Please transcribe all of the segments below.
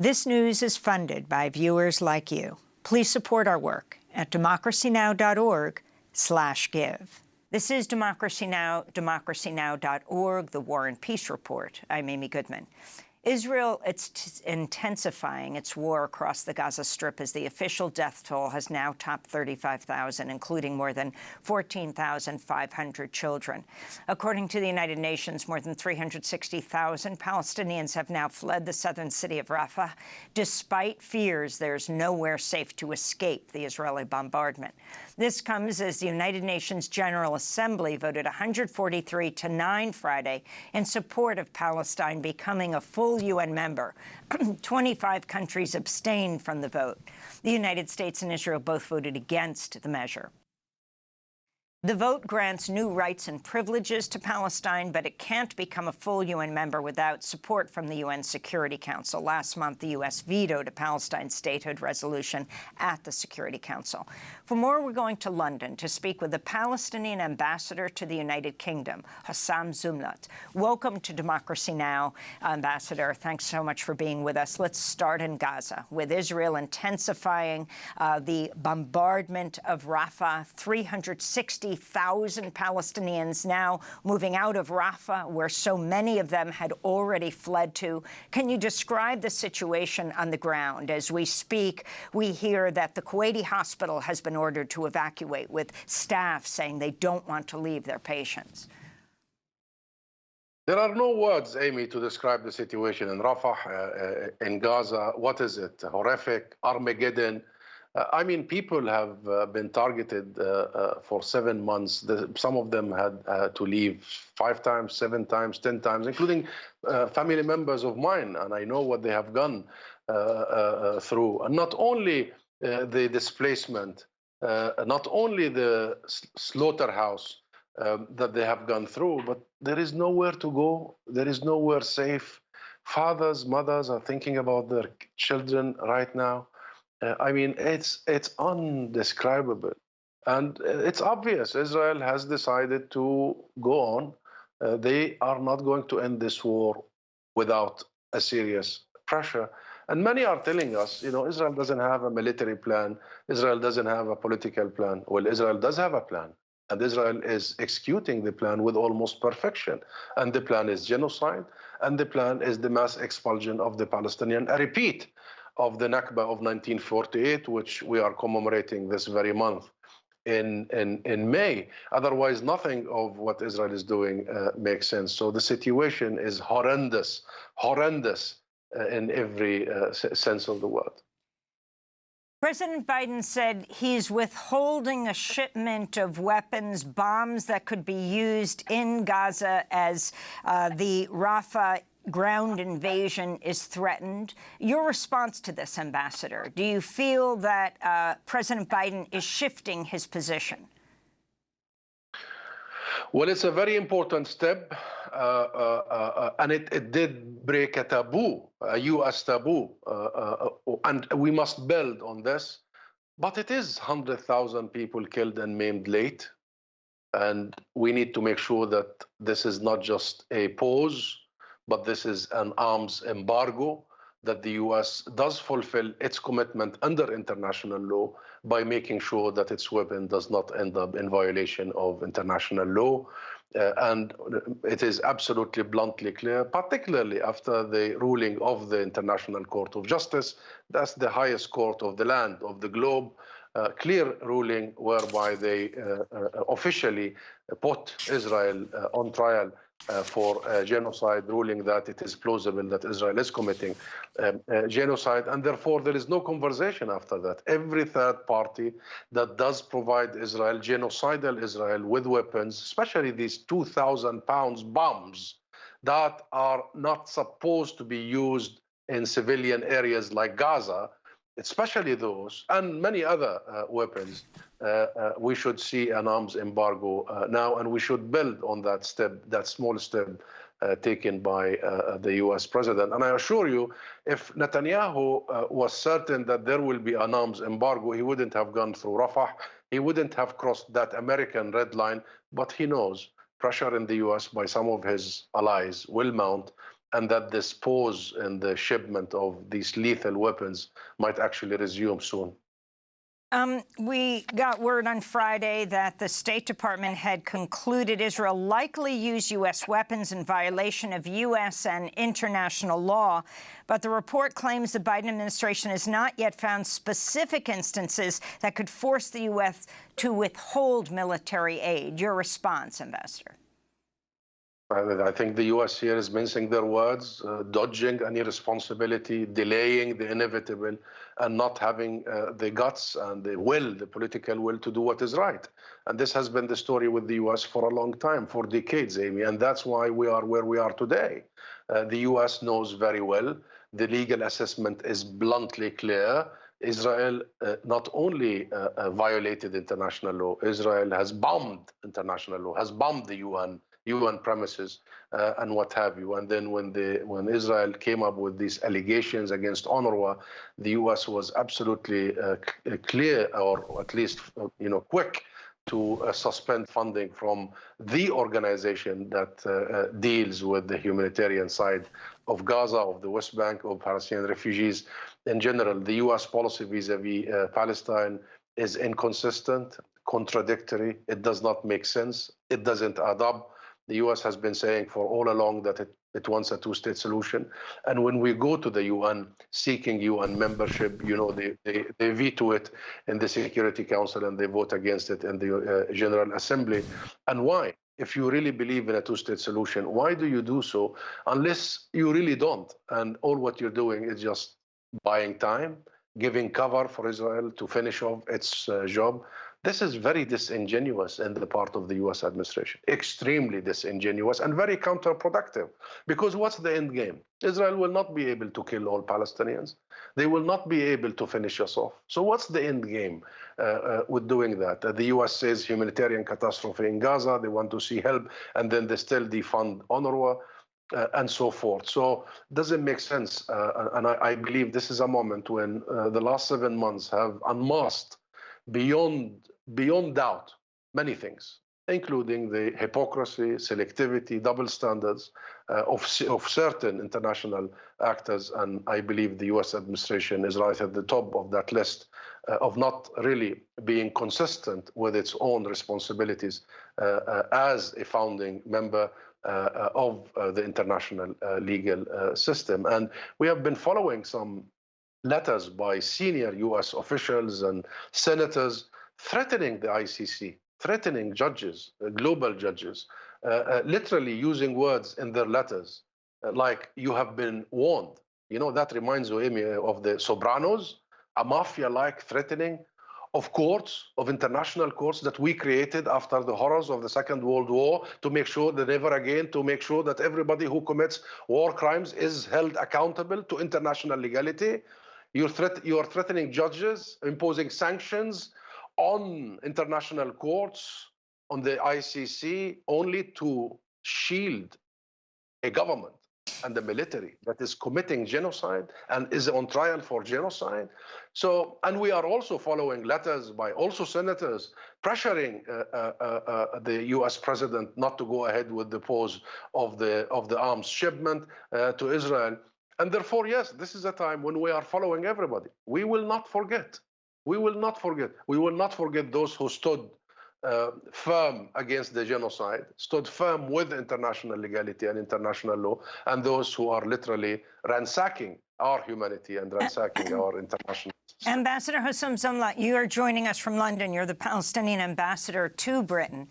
This news is funded by viewers like you. Please support our work at democracynow.org/give. This is Democracy Now!, democracynow.org, the War and Peace Report. I'm Amy Goodman. Israel, it's intensifying its war across the Gaza Strip as the official death toll has now topped 35,000, including more than 14,500 children. According to the United Nations, more than 360,000 Palestinians have now fled the southern city of Rafah, despite fears there's nowhere safe to escape the Israeli bombardment. This comes as the United Nations General Assembly voted 143 to 9 Friday in support of Palestine becoming a full UN member. 25 countries abstained from the vote. The United States and Israel both voted against the measure. The vote grants new rights and privileges to Palestine, but it can't become a full UN member without support from the UN Security Council. Last month, the U.S. vetoed a Palestine statehood resolution at the Security Council. For more, we're going to London to speak with the Palestinian ambassador to the United Kingdom, Zomlot. Welcome to Democracy Now!, Ambassador. Thanks so much for being with us. Let's start in Gaza, with Israel intensifying the bombardment of Rafah. 360,000 Palestinians now moving out of Rafah, where so many of them had already fled to. Can you describe the situation on the ground? As we speak, we hear that the Kuwaiti hospital has been ordered to evacuate, with staff saying they don't want to leave their patients. There are no words, Amy, to describe the situation in Rafah, in Gaza. What is it? Horrific, Armageddon. I mean, people have been targeted for 7 months. Some of them had to leave 5 times, 7 times, 10 times, including family members of mine. And I know what they have gone through. And not only the displacement, not only the slaughterhouse that they have gone through, but there is nowhere to go. There is nowhere safe. Fathers, mothers are thinking about their children right now. I mean, it's undescribable. And it's obvious Israel has decided to go on. They are not going to end this war without a serious pressure. And many are telling us, you know, Israel doesn't have a military plan. Israel doesn't have a political plan. Well, Israel does have a plan. And Israel is executing the plan with almost perfection. And the plan is genocide. And the plan is the mass expulsion of the Palestinian. I repeat, of the Nakba of 1948, which we are commemorating this very month in May. Otherwise, nothing of what Israel is doing makes sense. So the situation is horrendous in every sense of the word. President Biden said he's withholding a shipment of weapons, bombs that could be used in Gaza as the Rafah ground invasion is threatened. Your response to this, Ambassador, do you feel that President Biden is shifting his position? Well, it's a very important step, and it did break a taboo, a U.S. taboo, and we must build on this. But it is 100,000 people killed and maimed late, and we need to make sure that this is not just a pause, but this is an arms embargo, that the U.S. does fulfill its commitment under international law by making sure that its weapon does not end up in violation of international law. And it is absolutely bluntly clear, particularly after the ruling of the International Court of Justice. That's the highest court of the land, of the globe. Clear ruling whereby they officially put Israel on trial for genocide, ruling that it is plausible that Israel is committing genocide, and therefore there is no conversation after that. Every third party that does provide Israel, genocidal Israel, with weapons, especially these 2,000-pound bombs that are not supposed to be used in civilian areas like Gaza, especially those, and many other weapons, we should see an arms embargo now, and we should build on that step, that small step taken by the U.S. president. And I assure you, if Netanyahu was certain that there will be an arms embargo, he wouldn't have gone through Rafah. He wouldn't have crossed that American red line. But he knows pressure in the U.S. by some of his allies will mount. and that this pause in the shipment of these lethal weapons might actually resume soon. We got word on Friday that the State Department had concluded Israel likely used U.S. weapons in violation of U.S. and international law. But the report claims the Biden administration has not yet found specific instances that could force the U.S. to withhold military aid. Your response, Ambassador? I think the U.S. here is mincing their words, dodging any responsibility, delaying the inevitable, and not having the guts and the will, the political will, to do what is right. And this has been the story with the U.S. for a long time, for decades, Amy, and that's why we are where we are today. The U.S. knows very well. The legal assessment is bluntly clear. Israel not only violated international law, Israel has bombed international law, has bombed the UN premises and what have you. And then when Israel came up with these allegations against UNRWA, the U.S. was absolutely clear, or at least quick, to suspend funding from the organization that deals with the humanitarian side of Gaza, of the West Bank, of Palestinian refugees in general. The U.S. policy vis-a-vis Palestine is inconsistent, contradictory. It does not make sense. It doesn't add up. The U.S. has been saying for all along that it wants a two-state solution. And when we go to the UN seeking UN membership, they veto it in the Security Council and they vote against it in the General Assembly. And why? If you really believe in a two-state solution, why do you do so unless you really don't? And all what you're doing is just buying time, giving cover for Israel to finish off its job. This is very disingenuous in the part of the U.S. administration, extremely disingenuous and very counterproductive. Because what's the end game? Israel will not be able to kill all Palestinians. They will not be able to finish us off. So what's the end game with doing that? The U.S. says humanitarian catastrophe in Gaza, they want to see help, and then they still defund UNRWA. And so forth. So it doesn't make sense. And I believe this is a moment when the last 7 months have unmasked beyond doubt many things, including the hypocrisy, selectivity, double standards of certain international actors. And I believe the U.S. administration is right at the top of that list of not really being consistent with its own responsibilities as a founding member of the international legal system. And we have been following some letters by senior U.S. officials and senators threatening the ICC, threatening judges, global judges, literally using words in their letters like "you have been warned." That reminds me of the Sopranos, a mafia-like threatening of courts, of international courts that we created after the horrors of the Second World War to make sure that never again, to make sure that everybody who commits war crimes is held accountable to international legality. You are threatening judges, imposing sanctions on international courts, on the ICC, only to shield a government and the military that is committing genocide and is on trial for genocide. So, and we are also following letters by also senators pressuring the U.S. president not to go ahead with the pause of the arms shipment to Israel. And therefore, yes, this is a time when we are following everybody. We will not forget. We will not forget. We will not forget those who stood firm against the genocide, stood firm with international legality and international law, and those who are literally ransacking our humanity and ransacking our international system. Ambassador Hussam Zomlot, you are joining us from London. You're the Palestinian ambassador to Britain.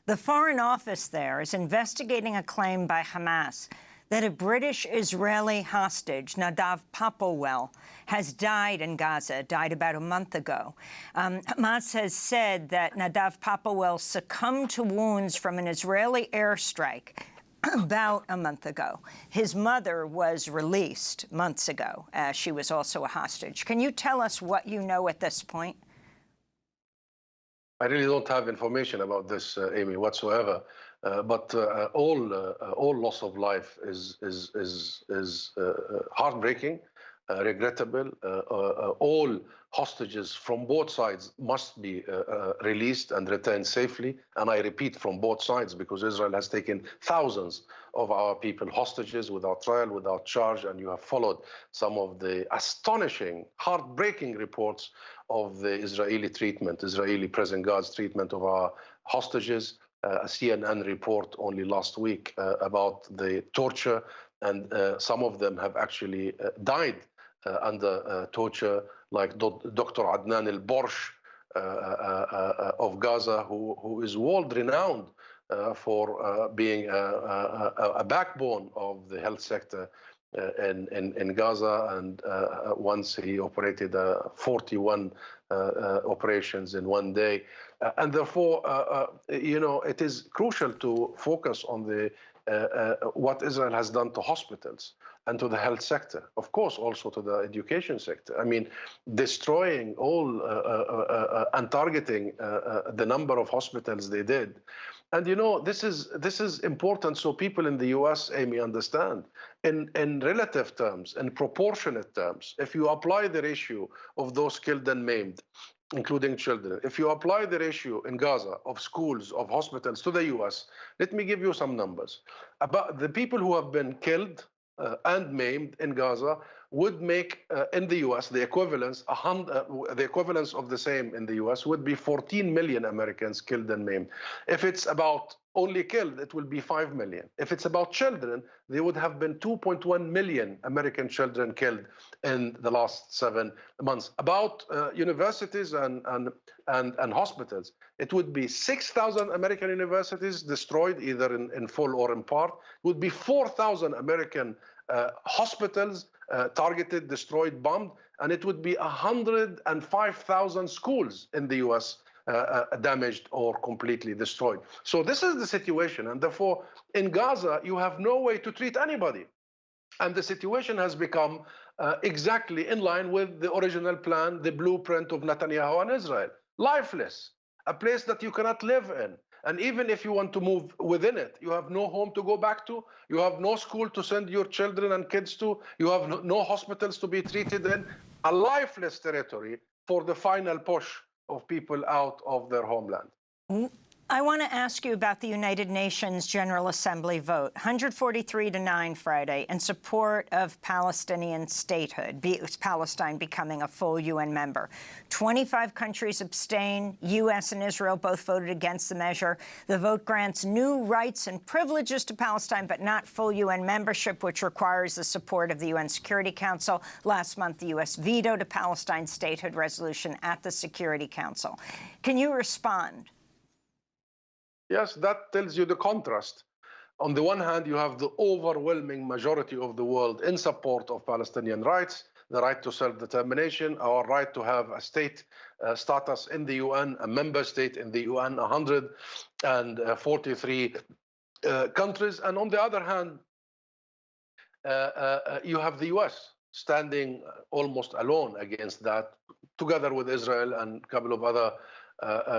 The Foreign Office there is investigating a claim by Hamas that a British-Israeli hostage, Nadav Popplewell, has died in Gaza, died about a month ago. Hamas has said that Nadav Popplewell succumbed to wounds from an Israeli airstrike about a month ago. His mother was released months ago. She was also a hostage. Can you tell us what you know at this point? I really don't have information about this, Amy, whatsoever. But all loss of life is heartbreaking, regrettable. All hostages from both sides must be released and returned safely. And I repeat, from both sides, because Israel has taken thousands of our people hostages without trial, without charge. And you have followed some of the astonishing, heartbreaking reports of the Israeli treatment, Israeli prison guards' treatment of our hostages. A CNN report only last week about the torture, and some of them have actually died under torture, like Dr. Adnan al-Borsh of Gaza, who is world-renowned for being a backbone of the health sector in Gaza, and once he operated 41 operations in one day. And therefore, it is crucial to focus on the what Israel has done to hospitals and to the health sector, of course, also to the education sector. I mean, destroying all and targeting the number of hospitals they did. And this is important, so people in the US, Amy, understand. In relative terms, in proportionate terms, if you apply the ratio of those killed and maimed, including children, if you apply the ratio in Gaza of schools, of hospitals to the US, let me give you some numbers. About the people who have been killed and maimed in Gaza would make in the US the equivalence of the same in the US would be 14 million Americans killed and maimed. If it's about only killed, it will be 5 million. If it's about children, there would have been 2.1 million American children killed in the last 7 months. About universities and hospitals, it would be 6,000 American universities destroyed, either in full or in part. It would be 4,000 American hospitals targeted, destroyed, bombed, and it would be 105,000 schools in the US damaged or completely destroyed. So this is the situation, and therefore in Gaza you have no way to treat anybody, and the situation has become exactly in line with the original plan, the blueprint of Netanyahu and Israel. Lifeless, a place that you cannot live in. And even if you want to move within it, you have no home to go back to, you have no school to send your children and kids to, you have no hospitals to be treated in, a lifeless territory for the final push of people out of their homeland. I want to ask you about the United Nations General Assembly vote, 143-9 Friday, in support of Palestinian statehood, Palestine becoming a full UN member. 25 countries abstain. U.S. and Israel both voted against the measure. The vote grants new rights and privileges to Palestine, but not full UN membership, which requires the support of the UN Security Council. Last month, the U.S. vetoed a Palestine statehood resolution at the Security Council. Can you respond? Yes, that tells you the contrast. On the one hand, you have the overwhelming majority of the world in support of Palestinian rights, the right to self-determination, our right to have a state status in the UN, a member state in the UN, 143 countries. And on the other hand, you have the US standing almost alone against that, together with Israel and a couple of other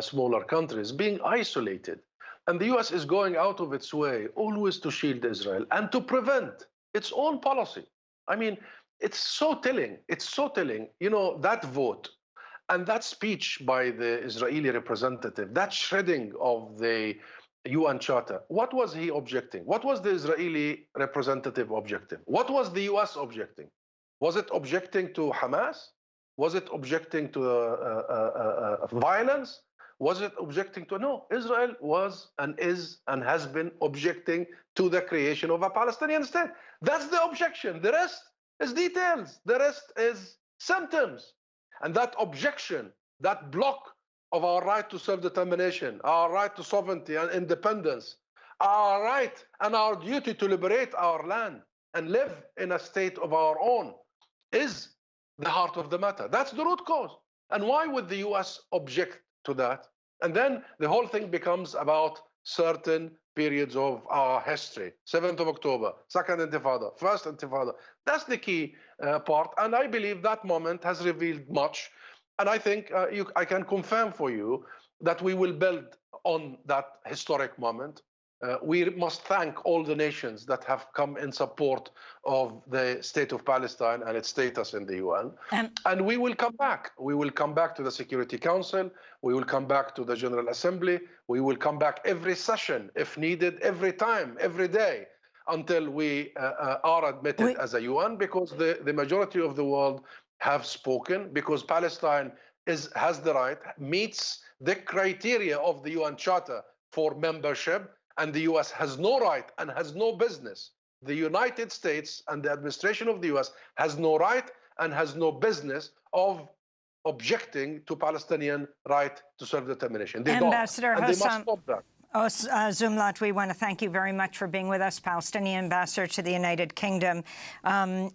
smaller countries, being isolated. And the US is going out of its way always to shield Israel and to prevent its own policy. I mean, it's so telling. It's so telling. That vote and that speech by the Israeli representative, that shredding of the UN Charter, what was he objecting? What was the Israeli representative objecting? What was the US objecting? Was it objecting to Hamas? Was it objecting to violence? Was it objecting to? No, Israel was and is and has been objecting to the creation of a Palestinian state. That's the objection. The rest is details. The rest is symptoms. And that objection, that block of our right to self-determination, our right to sovereignty and independence, our right and our duty to liberate our land and live in a state of our own, is the heart of the matter. That's the root cause. And why would the US object to that? And then the whole thing becomes about certain periods of our history. 7th of October, Second Intifada, First Intifada. That's the key part. And I believe that moment has revealed much. And I think I can confirm for you that we will build on that historic moment. We must thank all the nations that have come in support of the state of Palestine and its status in the UN. And we will come back. We will come back to the Security Council. We will come back to the General Assembly. We will come back every session, if needed, every time, every day, until we are admitted as a UN, because the majority of the world have spoken, because Palestine has the right, meets the criteria of the UN Charter for membership, and the US has no right and has no business. The United States and the administration of the US has no right and has no business of objecting to Palestinian right to self-determination. They Ambassador don't, and they must stop that. Zomlot, we want to thank you very much for being with us, Palestinian ambassador to the United Kingdom.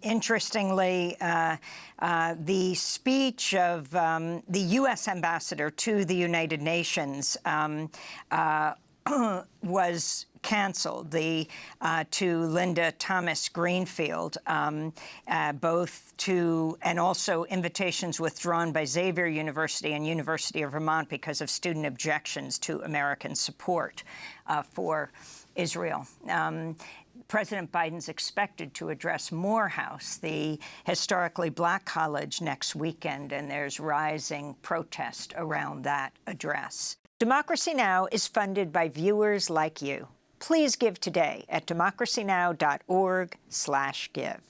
Interestingly, the speech of the U.S. ambassador to the United Nations was canceled, to Linda Thomas Greenfield, both to, and also invitations withdrawn by Xavier University and University of Vermont because of student objections to American support for Israel. President Biden's expected to address Morehouse, the historically black college, next weekend, and there's rising protest around that address. Democracy Now! Is funded by viewers like you. Please give today at democracynow.org/give.